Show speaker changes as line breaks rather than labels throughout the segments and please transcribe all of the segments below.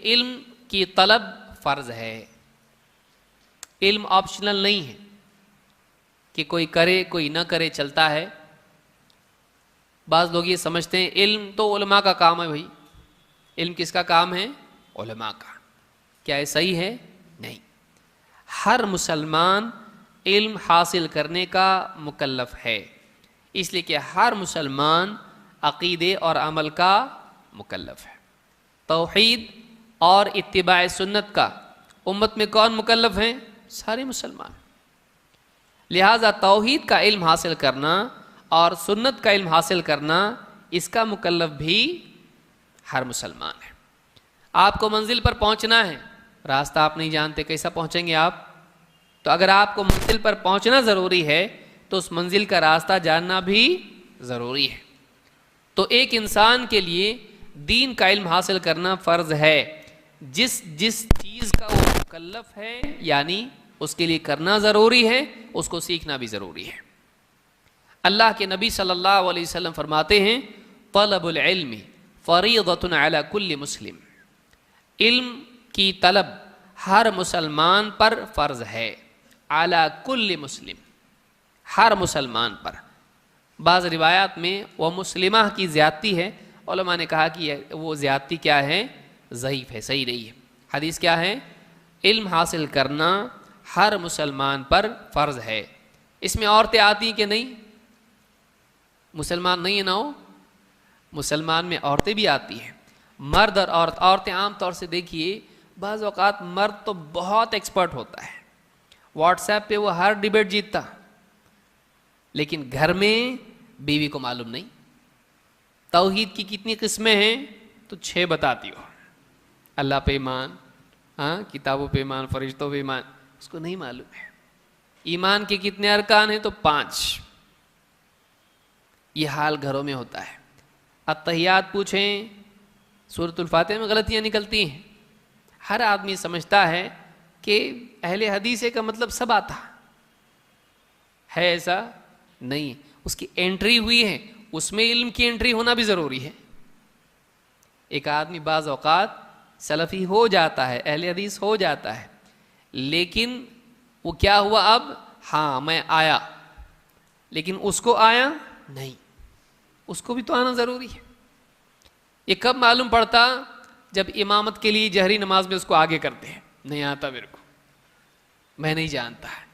علم کی طلب فرض ہے، علم آپشنل نہیں ہے کہ کوئی کرے کوئی نہ کرے، چلتا ہے۔ بعض لوگ یہ سمجھتے ہیں علم تو علماء کا کام ہے، بھائی علم کس کا کام ہے؟ علماء کا۔ کیا یہ صحیح ہے؟ نہیں، ہر مسلمان علم حاصل کرنے کا مکلف ہے، اس لیے کہ ہر مسلمان عقیدے اور عمل کا مکلف ہے۔ توحید اور اتباع سنت کا امت میں کون مکلف ہیں؟ سارے مسلمان۔ لہذا توحید کا علم حاصل کرنا اور سنت کا علم حاصل کرنا، اس کا مکلف بھی ہر مسلمان ہے۔ آپ کو منزل پر پہنچنا ہے، راستہ آپ نہیں جانتے، کیسا پہنچیں گے آپ؟ تو اگر آپ کو منزل پر پہنچنا ضروری ہے تو اس منزل کا راستہ جاننا بھی ضروری ہے۔ تو ایک انسان کے لیے دین کا علم حاصل کرنا فرض ہے، جس چیز کا وہ مکلف ہے، یعنی اس کے لیے کرنا ضروری ہے، اس کو سیکھنا بھی ضروری ہے۔ اللہ کے نبی صلی اللہ علیہ وسلم فرماتے ہیں طلب العلم فریضۃ علی کل مسلم، علم کی طلب ہر مسلمان پر فرض ہے، علی کل مسلم، ہر مسلمان پر۔ بعض روایات میں وہ مسلمہ کی زیادتی ہے، علماء نے کہا کہ وہ زیادتی کیا ہے؟ ضعیف ہے، صحیح نہیں ہے۔ حدیث کیا ہے؟ علم حاصل کرنا ہر مسلمان پر فرض ہے۔ اس میں عورتیں آتی کہ نہیں؟ مسلمان نہیں ہے نہ ہو، مسلمان میں عورتیں بھی آتی ہیں، مرد اور عورت۔ عورتیں عام طور سے دیکھیے، بعض اوقات مرد تو بہت ایکسپرٹ ہوتا ہے، واٹس ایپ پہ وہ ہر ڈیبیٹ جیتتا، لیکن گھر میں بیوی کو معلوم نہیں۔ توحید کی کتنی قسمیں ہیں؟ تو 6 بتاتی ہو۔ اللہ پہ ایمان، ہاں کتابوں پہ ایمان، فرشتوں پہ ایمان، اس کو نہیں معلوم ہے۔ ایمان کے کتنے ارکان ہیں؟ تو 5۔ یہ حال گھروں میں ہوتا ہے۔ اتحیات پوچھیں، سورۃ الفاتحہ میں غلطیاں نکلتی ہیں۔ ہر آدمی سمجھتا ہے کہ اہل حدیث کا مطلب سب آتا ہے، ایسا نہیں۔ اس کی انٹری ہوئی ہے، اس میں علم کی انٹری ہونا بھی ضروری ہے۔ ایک آدمی بعض اوقات سلفی ہو جاتا ہے، اہل حدیث ہو جاتا ہے، لیکن وہ کیا ہوا اب؟ ہاں میں آیا، لیکن اس کو آیا نہیں، اس کو بھی تو آنا ضروری ہے۔ یہ کب معلوم پڑتا؟ جب امامت کے لیے جہری نماز میں اس کو آگے کرتے ہیں، نہیں آتا میرے کو، میں نہیں جانتا ہے،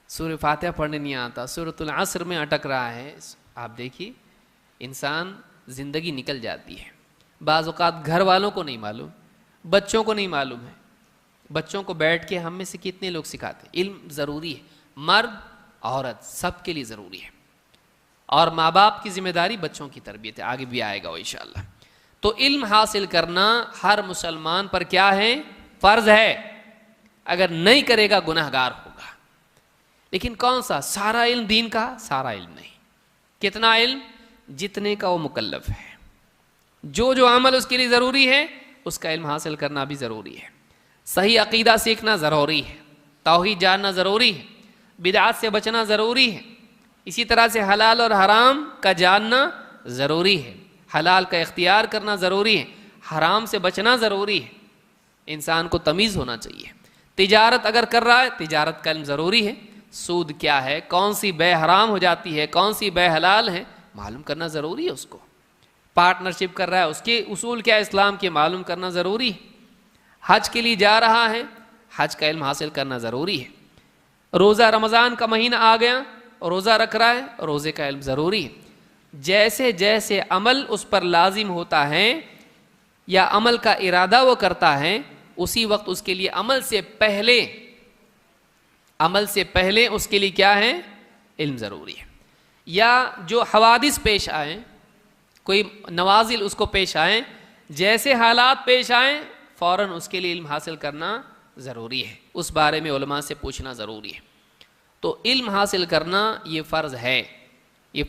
سورہ فاتحہ پڑھنے نہیں آتا، سورۃ العصر میں اٹک رہا ہے۔ آپ دیکھیے انسان زندگی نکل جاتی ہے۔ بعض اوقات گھر والوں کو نہیں معلوم، بچوں کو نہیں معلوم ہے۔ بچوں کو بیٹھ کے ہم میں سے کتنے لوگ سکھاتے ہیں؟ علم ضروری ہے، مرد عورت سب کے لیے ضروری ہے، اور ماں باپ کی ذمہ داری بچوں کی تربیت ہے، آگے بھی آئے گا وہ انشاءاللہ۔ تو علم حاصل کرنا ہر مسلمان پر کیا ہے؟ فرض ہے، اگر نہیں کرے گا گناہ گار ہوگا۔ لیکن کون سا؟ سارا علم دین کا؟ سارا علم نہیں۔ کتنا علم؟ جتنے کا وہ مکلف ہے، جو عمل اس کے لیے ضروری ہے اس کا علم حاصل کرنا بھی ضروری ہے۔ صحیح عقیدہ سیکھنا ضروری ہے، توحید جاننا ضروری ہے، بدعات سے بچنا ضروری ہے، اسی طرح سے حلال اور حرام کا جاننا ضروری ہے، حلال کا اختیار کرنا ضروری ہے، حرام سے بچنا ضروری ہے۔ انسان کو تمیز ہونا چاہیے۔ تجارت اگر کر رہا ہے، تجارت کا علم ضروری ہے، سود کیا ہے، کون سی بے حرام ہو جاتی ہے، کون سی بے حلال ہے، معلوم کرنا ضروری ہے اس کو۔ پارٹنرشپ کر رہا ہے، اس کے اصول کیا اسلام کے معلوم کرنا ضروری ہے۔ حج کے لیے جا رہا ہے، حج کا علم حاصل کرنا ضروری ہے۔ روزہ رمضان کا مہینہ آ گیا، روزہ رکھ رہا ہے، روزے کا علم ضروری ہے۔ جیسے جیسے عمل اس پر لازم ہوتا ہے یا عمل کا ارادہ وہ کرتا ہے، اسی وقت اس کے لیے عمل سے پہلے اس کے لیے کیا ہے؟ علم ضروری ہے۔ یا جو حوادث پیش آئیں، کوئی نوازل اس کو پیش آئیں، جیسے حالات پیش آئیں فوراً اس کے لیے علم حاصل کرنا ضروری ہے، اس بارے میں علماء سے پوچھنا ضروری ہے۔ تو علم حاصل کرنا یہ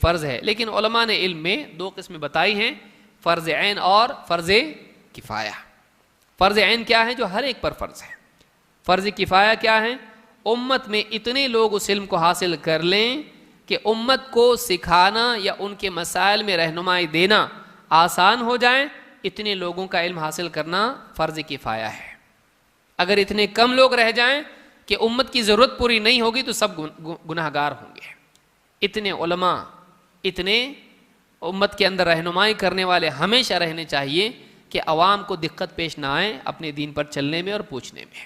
فرض ہے، لیکن علماء نے علم میں 2 قسمیں بتائی ہیں، فرض عین اور فرض کفایہ۔ فرض عین کیا ہے؟ جو ہر ایک پر فرض ہے۔ فرض کفایہ کیا ہے؟ امت میں اتنے لوگ اس علم کو حاصل کر لیں کہ امت کو سکھانا یا ان کے مسائل میں رہنمائی دینا آسان ہو جائے، اتنے لوگوں کا علم حاصل کرنا فرض کفایہ ہے. اگر اتنے کم لوگ رہ جائیں کہ امت کی ضرورت پوری نہیں ہوگی تو سب گناہ گار ہوں گے. اتنے علماء، اتنے امت کے اندر رہنمائی کرنے والے ہمیشہ رہنے چاہیے کہ عوام کو دقت پیش نہ آئے اپنے دین پر چلنے میں اور پوچھنے میں.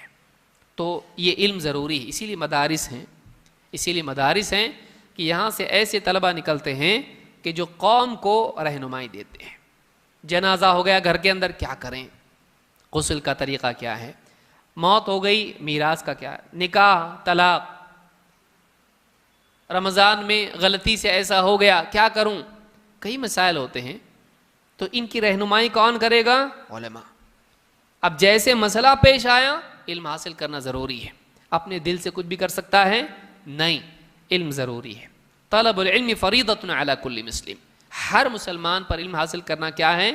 تو یہ علم ضروری ہے. اسی لیے مدارس ہیں کہ یہاں سے ایسے طلبہ نکلتے ہیں کہ جو قوم کو رہنمائی دیتے ہیں. جنازہ ہو گیا گھر کے اندر، کیا کریں، غسل کا طریقہ کیا ہے، موت ہو گئی میراث کا کیا، نکاح طلاق، رمضان میں غلطی سے ایسا ہو گیا کیا کروں، کئی مسائل ہوتے ہیں. تو ان کی رہنمائی کون کرے گا؟ علماء. اب جیسے مسئلہ پیش آیا علم حاصل کرنا ضروری ہے. اپنے دل سے کچھ بھی کر سکتا ہے؟ نہیں، علم ضروری ہے. طلب العلم فریضۃ علی کل مسلم، ہر مسلمان پر علم حاصل کرنا کیا ہے؟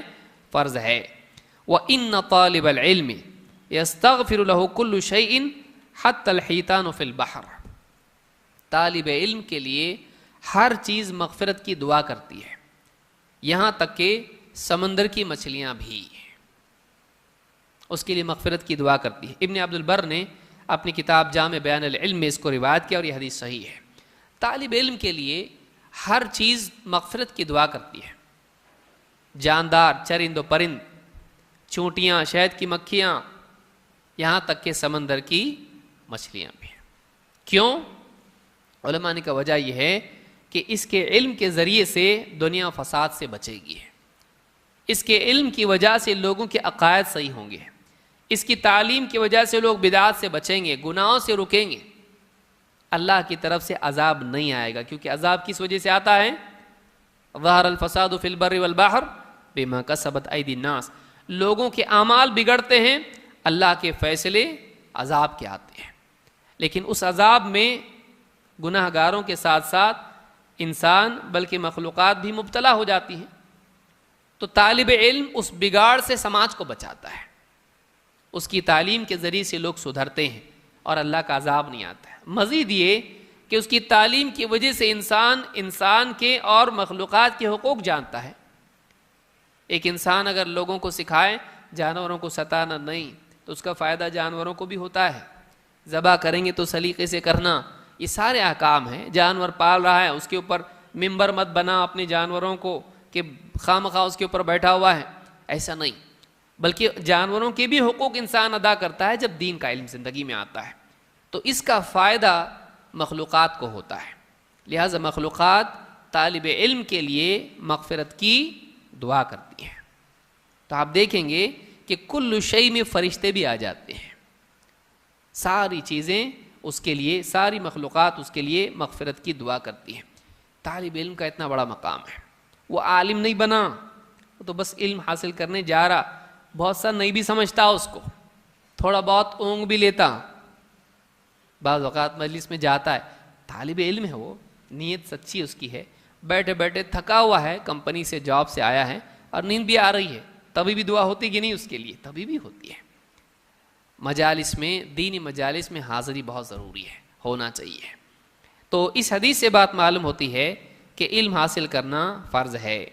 فرض ہے. وَإِنَّ طَالِبَ الْعِلْمِ يَسْتَغْفِرُ لَهُ كُلُّ شَيْءٍ حَتَّى الْحِيتَانُ فِي الْبَحْرِ. طالب علم کے لیے ہر چیز مغفرت کی دعا کرتی ہے، یہاں تک کہ سمندر کی مچھلیاں بھی اس کے لیے مغفرت کی دعا کرتی ہے. ابن عبد البر نے اپنی کتاب جامع بیان العلم میں اس کو روایت کیا اور یہ حدیث صحیح ہے. طالب علم کے لیے ہر چیز مغفرت کی دعا کرتی ہے. جاندار چرند و پرند، چونٹیاں، شہد کی مکھیاں، یہاں تک کہ سمندر کی مچھلیاں بھی. کیوں؟ علماء نے کہا وجہ یہ ہے کہ اس کے علم کے ذریعے سے دنیا فساد سے بچے گی. اس کے علم کی وجہ سے لوگوں کے عقائد صحیح ہوں گے. اس کی تعلیم کی وجہ سے لوگ بدعات سے بچیں گے، گناہوں سے رکیں گے. اللہ کی طرف سے عذاب نہیں آئے گا، کیونکہ عذاب کس وجہ سے آتا ہے؟ ظہر الفساد فی البر والبحر بما کسبت ایدی الناس. لوگوں کے اعمال بگڑتے ہیں، اللہ کے فیصلے عذاب کے آتے ہیں. لیکن اس عذاب میں گناہ گاروں کے ساتھ ساتھ انسان بلکہ مخلوقات بھی مبتلا ہو جاتی ہیں. تو طالب علم اس بگاڑ سے سماج کو بچاتا ہے. اس کی تعلیم کے ذریعے سے لوگ سدھرتے ہیں اور اللہ کا عذاب نہیں آتا ہے. مزید یہ کہ اس کی تعلیم کی وجہ سے انسان کے اور مخلوقات کے حقوق جانتا ہے. ایک انسان اگر لوگوں کو سکھائے جانوروں کو ستانا نہیں تو اس کا فائدہ جانوروں کو بھی ہوتا ہے. ذبح کریں گے تو سلیقے سے کرنا، یہ سارے احکام ہیں. جانور پال رہا ہے، اس کے اوپر ممبر مت بنا اپنے جانوروں کو کہ خواہ اس کے اوپر بیٹھا ہوا ہے، ایسا نہیں. بلکہ جانوروں کے بھی حقوق انسان ادا کرتا ہے جب دین کا علم زندگی میں آتا ہے. تو اس کا فائدہ مخلوقات کو ہوتا ہے. لہٰذا مخلوقات طالب علم کے لیے مغفرت کی دعا کرتی ہیں. تو آپ دیکھیں گے کہ کل شیء میں فرشتے بھی آ جاتے ہیں. ساری چیزیں اس کے لیے، ساری مخلوقات اس کے لیے مغفرت کی دعا کرتی ہیں. طالب علم کا اتنا بڑا مقام ہے. وہ عالم نہیں بنا، وہ تو بس علم حاصل کرنے جا رہا. بہت سا نہیں بھی سمجھتا اس کو، تھوڑا بہت اونگ بھی لیتا، بعض اوقات مجلس میں جاتا ہے، طالب علم ہے، وہ نیت سچی اس کی ہے. بیٹھے بیٹھے تھکا ہوا ہے، کمپنی سے جاب سے آیا ہے اور نیند بھی آ رہی ہے، تبھی بھی دعا ہوتی کہ نہیں اس کے لیے؟ تبھی بھی ہوتی ہے. مجالس میں، دینی مجالس میں حاضری بہت ضروری ہے، ہونا چاہیے. تو اس حدیث سے بات معلوم ہوتی ہے کہ علم حاصل کرنا فرض ہے.